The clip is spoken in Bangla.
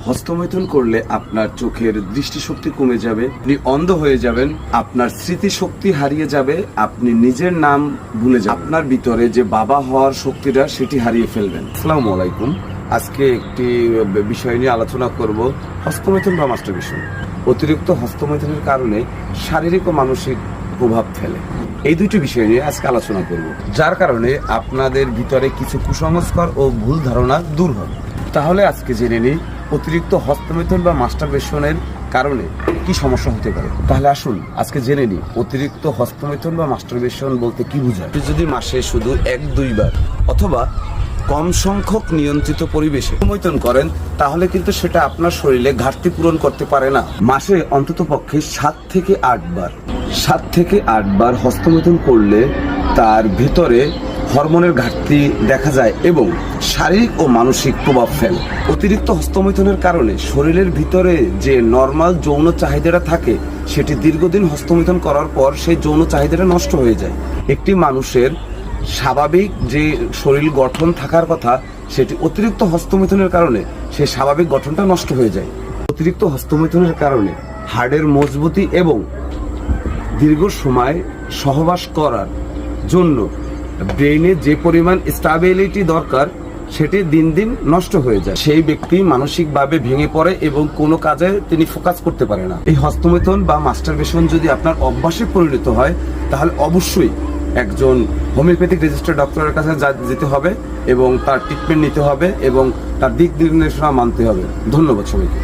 হস্তমৈথুন করলে আপনার চোখের দৃষ্টিশক্তি কমে যাবে, আপনি অন্ধ হয়ে যাবেন, আপনার স্মৃতিশক্তি হারিয়ে যাবে, আপনি নিজের নাম ভুলে যাবেন, আপনার ভিতরে যে বাবা হওয়ার শক্তিটা সেটি হারিয়ে ফেলবেন। আসসালামু আলাইকুম। আজকে একটি বিষয় নিয়ে আলোচনা করব, হস্তমৈথুন বা মাস্টারবেশন। অতিরিক্ত হস্তমৈথুনের কারণে শারীরিক ও মানসিক প্রভাব ফেলে। এই দুইটি বিষয় নিয়ে আজকে আলোচনা করব, যার কারণে আপনাদের ভিতরে কিছু কুসংস্কার ও ভুল ধারণা দূর হবে। তাহলে আজকে জেনে নিই অতিরিক্ত হস্তমৈথুন বা মাস্টারবেশনের কারণে কি সমস্যা হতে পারে। তাহলে আসুন আজকে জেনে নিই অতিরিক্ত হস্তমৈথুন বা মাস্টারবেশন বলতে কি বোঝায়। যদি মাসে শুধু 1-2 বার অথবা কম সংখ্যক নিয়ন্ত্রিত পরিবেশে হস্তমৈথুন করেন, তাহলে কিন্তু সেটা আপনার শরীরে ঘাটতি পূরণ করতে পারে না। মাসে অন্তত পক্ষে 7 থেকে 8 বার হস্তমৈথুন করলে তার ভেতরে হরমোনের ঘাটতি দেখা যায় এবং শারীরিক ও মানসিক প্রভাব ফেলে। অতিরিক্ত হস্তমৈথুনের কারণে শরীরের ভিতরে যে নর্মাল যৌন চাহিদাটা থাকে, সেটি দীর্ঘদিন হস্তমৈথুন করার পর সেই যৌন চাহিদাটা নষ্ট হয়ে যায়। একটি মানুষের স্বাভাবিক যে শরীর গঠন থাকার কথা, সেটি অতিরিক্ত হস্তমৈথুনের কারণে সেই স্বাভাবিক গঠনটা নষ্ট হয়ে যায়। অতিরিক্ত হস্তমৈথুনের কারণে হাড়ের মজবুতি এবং দীর্ঘ সময় সহবাস করার জন্য ব্রেইনে যে পরিমাণ স্টেবিলিটি দরকার, সেটি দিন দিন নষ্ট হয়ে যায়। সেই ব্যক্তি মানসিকভাবে ভেঙে পড়ে এবং কোনো কাজে তিনি ফোকাস করতে পারে না। এই হস্তমৈথুন বা মাস্টারবেশন যদি আপনার অভ্যাসে পরিণত হয়, তাহলে অবশ্যই একজন হোমিওপ্যাথিক রেজিস্টার্ড ডক্টরের কাছে যেতে হবে এবং তার ট্রিটমেন্ট নিতে হবে এবং তার দিক নির্দেশনা মানতে হবে। ধন্যবাদ সবাইকে।